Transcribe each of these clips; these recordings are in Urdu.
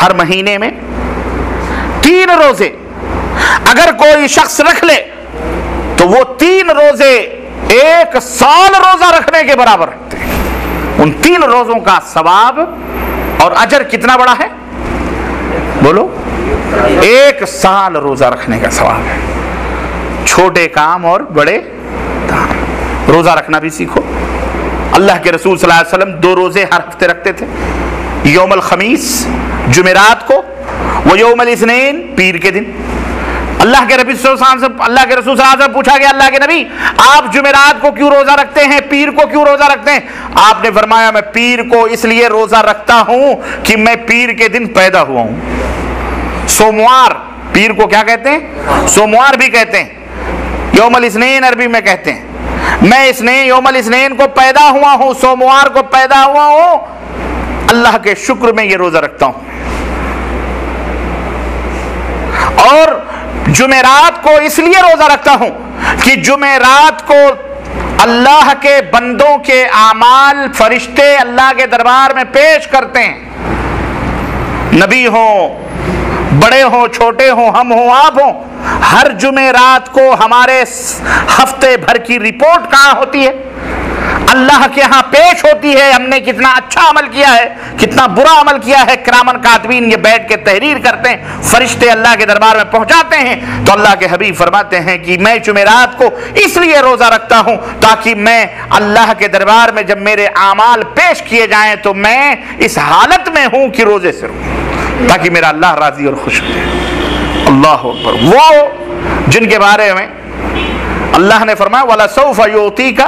ہر مہینے میں 3 روزے اگر کوئی شخص رکھ لے تو وہ 3 روزے 1 سال روزہ رکھنے کے برابر رکھتے ہیں۔ ان 3 روزوں کا ثواب اور اجر کتنا بڑا ہے؟ بولو، 1 سال روزہ رکھنے کا ثواب ہے۔ چھوٹے کام اور بڑے کام، روزہ رکھنا بھی سیکھو۔ اللہ کے رسول صلی اللہ علیہ وسلم 2 روزے ہر ہفتے رکھتے تھے، یوم الخمیس جمعرات کو، وہ یوم الاثنین پیر کے دن۔ اللہ کے رسول صلی اللہ علیہ وسلم پوچھا گیا، اللہ کے نبی آپ جمعرات کو کیوں روزہ رکھتے ہیں، پیر کو کیوں روزہ رکھتے ہیں؟ آپ نے فرمایا میں پیر کو اس لیے روزہ رکھتا ہوں کہ میں پیر کے دن پیدا ہوا ہوں۔ سوموار، پیر کو کیا کہتے ہیں؟ سوموار بھی کہتے ہیں، یوم الاثنین عربی میں کہتے ہیں۔ میں یوم الاثنین کو پیدا ہوا ہوں، سوموار کو پیدا ہوا ہوں، اللہ کے شکر میں یہ روزہ رکھتا ہوں۔ اور جمعرات کو اس لیے روزہ رکھتا ہوں کہ جمعرات کو اللہ کے بندوں کے اعمال فرشتے اللہ کے دربار میں پیش کرتے ہیں۔ نبی ہوں، بڑے ہوں، چھوٹے ہوں، ہم ہوں، آپ ہوں، ہر جمعرات کو ہمارے ہفتے بھر کی رپورٹ کہاں ہوتی ہے؟ اللہ کے ہاں پیش ہوتی ہے، ہم نے کتنا اچھا عمل کیا ہے، کتنا برا عمل کیا ہے۔ کرامن کاتبین یہ بیٹھ کے تحریر کرتے ہیں، فرشتے اللہ کے دربار میں پہنچاتے ہیں۔ تو اللہ کے حبیب فرماتے ہیں کہ میں جمعرات کو اس لیے روزہ رکھتا ہوں تاکہ میں اللہ کے دربار میں جب میرے اعمال پیش کیے جائیں تو میں اس حالت میں ہوں کہ روزے سے رہوں، تاکہ میرا اللہ راضی اور خوش ہو۔ اللہ اکبر۔ وہ جن کے بارے میں اللہ نے فرمایا وَلَسَوْفَ يُعْطِيكَ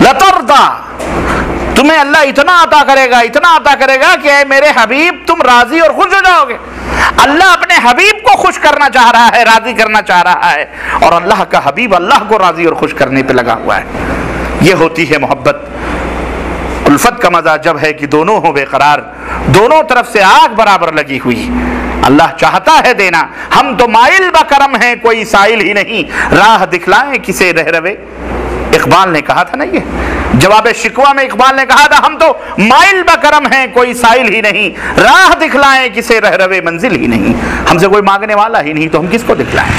لَتَرْضَىٰ، تمہیں اللہ اتنا عطا کرے گا، اتنا عطا کرے گا کہ اے میرے حبیب تم راضی اور خوش ہو جاؤ گے۔ اللہ اپنے حبیب کو خوش کرنا چاہ رہا ہے، راضی کرنا چاہ رہا ہے، اور اللہ کا حبیب اللہ کو راضی اور خوش کرنے پہ لگا ہوا ہے۔ یہ ہوتی ہے محبت۔ الفت کا مزہ جب ہے کہ دونوں ہوں بے قرار، دونوں طرف سے آگ برابر لگی ہوئی۔ اللہ چاہتا ہے دینا، ہم تو مائل بکرم ہیں، کوئی سائل ہی نہیں، راہ دکھلائیں کسے رہ روے۔ اقبال نے کہا تھا نا، یہ جواب شکوہ میں اقبال نے کہا تھا ہم تو مائل بکرم ہیں، کوئی سائل ہی نہیں، راہ دکھلائیں کسے رہ روے منزل ہی نہیں۔ ہم سے کوئی مانگنے والا ہی نہیں تو ہم کس کو دکھلائیں؟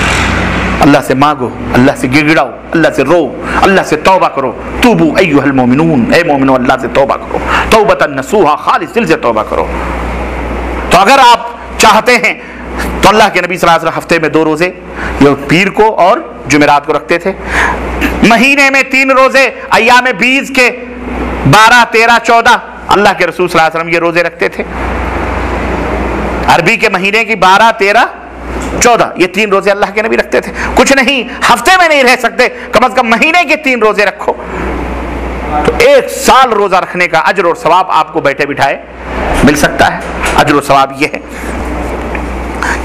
اللہ سے مانگو، اللہ سے گڑگڑاؤ، اللہ سے رو، اللہ سے توبہ کرو۔ توبو ایھا المؤمنون، اے مومنو اللہ سے توبہ کرو، توبۃ نصوحا، خالص دل سے توبہ کرو۔ تو اگر آپ چاہتے ہیں تو اللہ کے نبی صلی اللہ علیہ وسلم ہفتے میں 2 روزے یہ پیر کو اور جمعرات کو رکھتے تھے، مہینے میں 3 روزے ایام بیض کے 12، 13، 14 اللہ کے رسول صلی اللہ علیہ وسلم یہ روزے رکھتے تھے۔ عربی کے مہینے کی 12، 13، 14 یہ 3 روزے اللہ کے نبی رکھتے تھے۔ کچھ نہیں، ہفتے میں نہیں رہ سکتے، کم از کم مہینے کے 3 روزے رکھو تو 1 سال روزہ رکھنے کا اجر اور ثواب آپ کو بیٹھے بٹھائے مل سکتا ہے۔ اجر و ثواب یہ ہے۔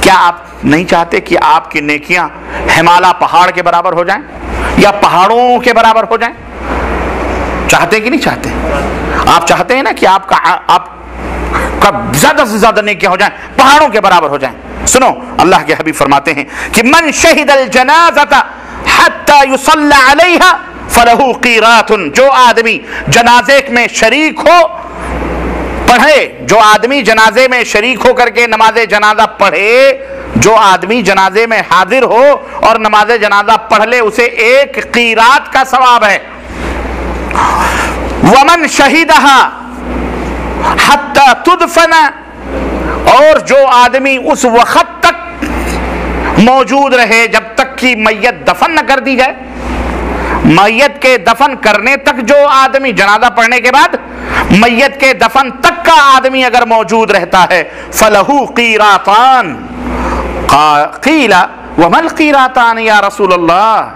کیا آپ نہیں چاہتے کہ آپ کی نیکیاں ہمالیہ پہاڑ کے برابر ہو جائیں یا پہاڑوں کے برابر ہو جائیں؟ چاہتے کہ نہیں چاہتے؟ آپ چاہتے ہیں نا کہ آپ کا زیادہ سے زیادہ نیکیاں ہو جائیں، پہاڑوں کے برابر ہو جائیں۔ سنو، اللہ کے حبیب فرماتے ہیں کہ من شہد الجنازۃ حتی یصلی علیہا فلہ قیرات، جو آدمی جنازے میں شریک ہو، پڑھے، جو آدمی جنازے میں شریک ہو کر کے نماز جنازہ پڑھے، جو آدمی جنازے میں حاضر ہو اور نماز جنازہ پڑھ لے، اسے 1 قیرات کا ثواب ہے۔ ومن شہدہا حتی تدفن، اور جو آدمی اس وقت تک موجود رہے جب تک کہ میت دفن نہ کر دی جائے، میت کے دفن کرنے تک جو آدمی جنازہ پڑھنے کے بعد میت کے دفن تک کا آدمی اگر موجود رہتا ہے فلہو قیراتان۔ قیل وما القیراتان یا رسول اللہ،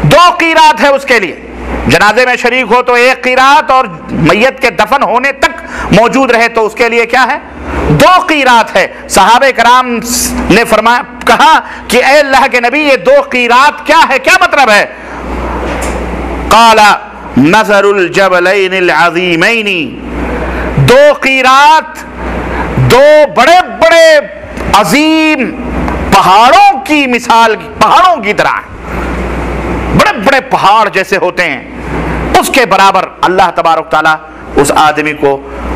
2 قیرات ہے اس کے لیے، جنازے میں شریک ہو تو 1 قیرات، اور میت کے دفن ہونے تک موجود رہے تو اس کے لیے کیا ہے؟ 2 قیرات ہے۔ صحابہ کرام نے فرمایا، کہا کہ اے اللہ کے نبی یہ 2 قیرات کیا ہے، کیا مطلب ہے؟ قال نظر الجبلین العظیمین، 2 قیرات 2 بڑے بڑے عظیم پہاڑوں کی مثال، پہاڑوں کی طرح، بڑے بڑے پہاڑ جیسے ہوتے ہیں، اس کے برابر اللہ تبارک تعالیٰ اس آدمی کو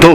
2।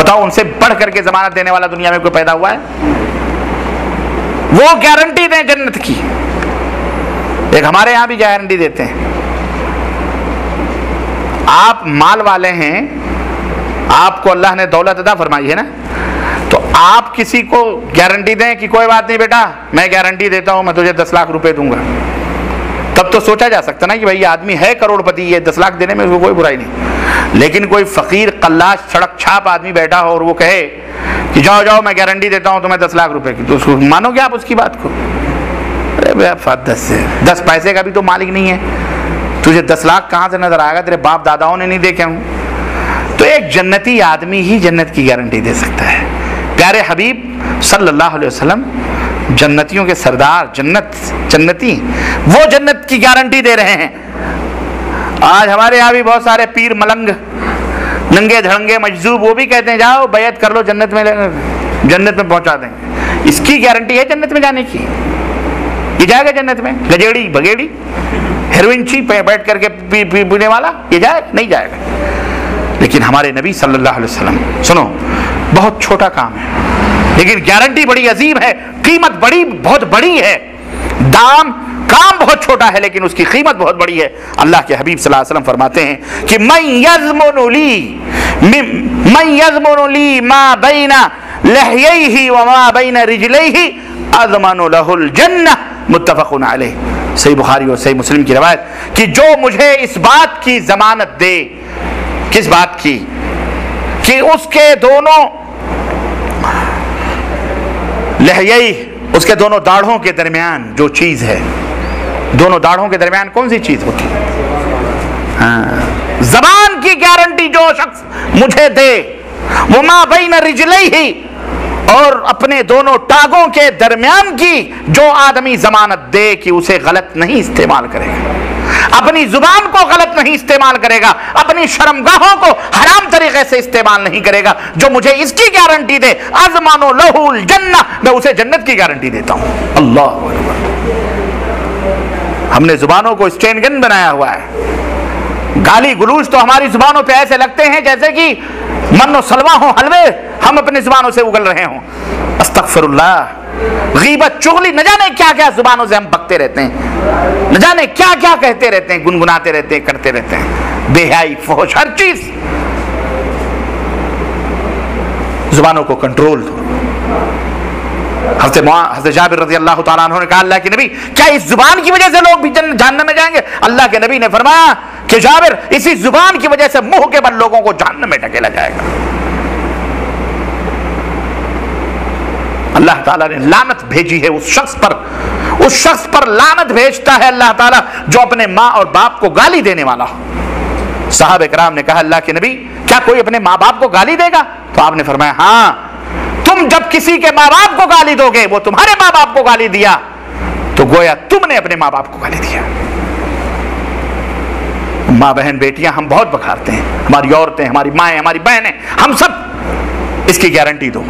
بتاؤ ان سے بڑھ کر کے ضمانت دینے والا دنیا میں کوئی پیدا ہوا ہے؟ وہ گارنٹی دیں جنت کی. ایک ہمارے یہاں بھی گارنٹی دیتے ہیں. آپ مال والے ہیں, آپ کو اللہ نے دولت عطا فرمائی ہے نا, تو آپ کسی کو گارنٹی دیں کہ کوئی بات نہیں بیٹا میں گارنٹی دیتا ہوں میں تجھے 10 لاکھ روپے دوں گا, تب تو سوچا جا سکتا نا کہ بھائی آدمی ہے کروڑ پتی, یہ 10 لاکھ دینے میں اس کو کوئی برائی نہیں. لیکن کوئی فقیر قلاش سڑک چھاپ آدمی بیٹھا ہو اور وہ کہے کہ جاؤ جاؤ میں گارنٹی دیتا ہوں تمہیں 10 لاکھ روپے کی, تو اس کو مانو گے آپ اس کی بات کو؟ ارے بھائی 10 پیسے کا بھی تو مالک نہیں ہے, تجھے 10 لاکھ کہاں سے نظر آئے گا؟ تیرے باپ داداؤں نے نہیں دیکھے ہوں. تو ایک جنتی آدمی ہی جنت کی گارنٹی دے سکتا ہے. پیارے حبیب صلی اللہ علیہ وسلم جنتیوں کے سردار, جنتی وہ جنت کی گارنٹی دے رہے ہیں. آج ہمارے یہاں بھی بہت سارے پیر ملنگ ننگے دھڑنگے مجذوب وہ بھی کہتے ہیں جاؤ بیعت کر لو جنت میں پہنچا دیں گے. اس کی گارنٹی ہے جنت میں جانے کی؟ یہ جائے گا جنت میں؟ گجیڑی بگیڑی ہیروئن چی پہ بیٹھ کر کے پینے والا یہ جائے گا؟ نہیں جائے گا. لیکن ہمارے نبی صلی اللہ علیہ وسلم, سنو بہت چھوٹا کام ہے لیکن گارنٹی بڑی عظیم ہے, قیمت بہت بڑی ہے. کام بہت چھوٹا ہے لیکن اس کی قیمت بہت بڑی ہے. اللہ کے حبیب صلی اللہ علیہ وسلم فرماتے ہیں کہ من یضمن لی ما بین لحییہ وما بین رجلیہ اضمن لہ الجنہ, متفق علیہ. صحیح بخاری اور صحیح مسلم کی روایت کہ جو مجھے اس بات کی ضمانت دے. کس بات کی؟ کہ اس کے دونوں لحییہ, اس کے دونوں داڑھوں کے درمیان جو چیز ہے, دونوں داڑھوں کے درمیان کون سی چیز ہوتی ہے؟ زبان کی گارنٹی جو شخص مجھے دے, وما بین رجلیہ, اور اپنے دونوں ٹانگوں کے درمیان کی جو آدمی ضمانت دے کہ اسے غلط نہیں استعمال کرے گا, اپنی زبان کو غلط نہیں استعمال کرے گا, اپنی شرمگاہوں کو حرام طریقے سے استعمال نہیں کرے گا, جو مجھے اس کی گارنٹی دے اضمن لہ الجنہ, میں اسے جنت کی گارنٹی دیتا ہوں. اللہ اکبر. ہم نے زبانوں کو اسٹین گن بنایا ہوا ہے. گالی گلوچ تو ہماری زبانوں پہ ایسے لگتے ہیں جیسے کہ من و سلوا ہوں حلوے ہم اپنی زبانوں سے اگل رہے ہوں. استغفر اللہ. غیبت چغلی نہ جانے کیا کیا زبانوں سے ہم بکتے رہتے ہیں, نہ جانے کیا کیا کہتے رہتے ہیں, گنگناتے رہتے ہیں, کرتے رہتے ہیں, بے حیائی فحش ہر چیز. زبانوں کو کنٹرول دو. حضرت جابر رضی اللہ تعالیٰ عنہ نے کہا اللہ کے نبی کیا اس زبان کی وجہ سے لوگ بھی جہنم میں جائیں گے؟ اللہ کے نبی نے فرمایا کہ جابر اسی زبان کی وجہ سے منہ کے بل لوگوں کو جہنم میں ڈھکیلا جائے گا. اللہ تعالیٰ نے لعنت بھیجی ہے اس شخص پر لعنت بھیجتا ہے اللہ تعالیٰ جو اپنے ماں اور باپ کو گالی دینے والا ہو. صحابہ کرام نے کہا اللہ کے نبی کیا کوئی اپنے ماں باپ کو گالی دے گا؟ تو آپ نے فرمایا ہاں, تم جب کسی کے ماں باپ کو گالی دو گے, وہ تمہارے ماں باپ کو گالی دیا تو گویا تم نے اپنے ماں باپ کو گالی دیا. ماں بہن بیٹیاں ہم بہت بکھارتے ہیں, ہماری عورتیں, ہماری مائیں, ہماری بہنیں, ہم سب اس کی گارنٹی دو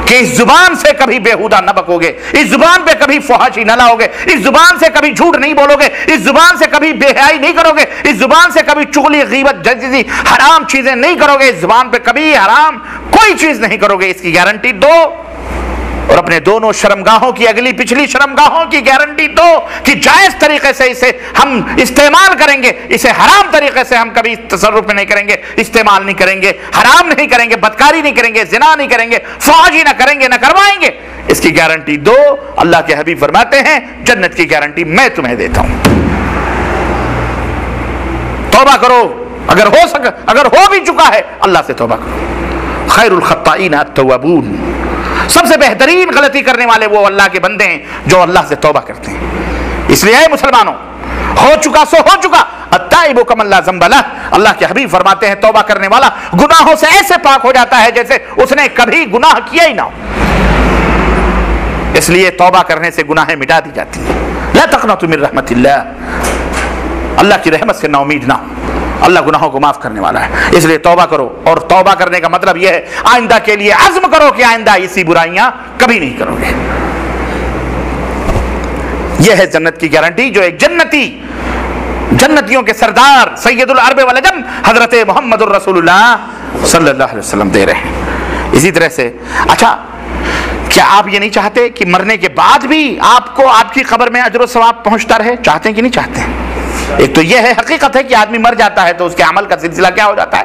کہ اس زبان سے کبھی بیہودہ نہ بکو گے, اس زبان پہ کبھی فحاشی نہ لاؤ گے, اس زبان سے کبھی جھوٹ نہیں بولو گے, اس زبان سے کبھی بے حیائی نہیں کرو گے, اس زبان سے کبھی چغلی غیبت جیسی حرام چیزیں نہیں کرو گے, اس زبان پہ کبھی حرام کوئی چیز نہیں کرو گے. اس کی گارنٹی دو. اور اپنے دونوں شرمگاہوں کی, اگلی پچھلی شرمگاہوں کی گارنٹی دو کہ جائز طریقے سے اسے ہم استعمال کریں گے, اسے حرام طریقے سے ہم کبھی تصرف میں نہیں کریں گے, استعمال نہیں کریں گے, حرام نہیں کریں گے, بدکاری نہیں کریں گے, زنا نہیں کریں گے, فحاشی نہ کریں گے, نہ کروائیں گے. اس کی گارنٹی دو. اللہ کے حبیب فرماتے ہیں جنت کی گارنٹی میں تمہیں دیتا ہوں. توبہ کرو, اگر ہو بھی چکا ہے اللہ سے توبہ کرو. خیر الخطائین التوابون, سب سے بہترین غلطی کرنے والے وہ اللہ کے بندے ہیں جو اللہ سے توبہ کرتے ہیں. اس لیے اے مسلمانوں, ہو چکا سو ہو چکا, التائب کمن لا ذنب لہ. اللہ کے حبیب فرماتے ہیں توبہ کرنے والا گناہوں سے ایسے پاک ہو جاتا ہے جیسے اس نے کبھی گناہ کیا ہی نہ ہو. اس لیے توبہ کرنے سے گناہیں مٹا دی جاتی ہیں. لا تقنطوا من رحمت اللہ, اللہ کی رحمت سے نا امید نہ ہو, اللہ گناہوں کو معاف کرنے والا ہے. اس لیے توبہ کرو, اور توبہ کرنے کا مطلب یہ ہے آئندہ کے لیے عزم کرو کہ آئندہ اسی برائیاں کبھی نہیں کرو گے. یہ ہے جنت کی گارنٹی جو ایک جنتیوں کے سردار سید العرب والعجم حضرت محمد الرسول اللہ صلی اللہ علیہ وسلم دے رہے ہیں. اسی طرح سے اچھا کیا آپ یہ نہیں چاہتے کہ مرنے کے بعد بھی آپ کو آپ کی قبر میں اجر و ثواب پہنچتا رہے؟ چاہتے ہیں کہ نہیں چاہتے؟ ایک تو یہ ہے حقیقت ہے کہ آدمی مر جاتا ہے تو اس کے عمل کا سلسلہ کیا ہو جاتا ہے؟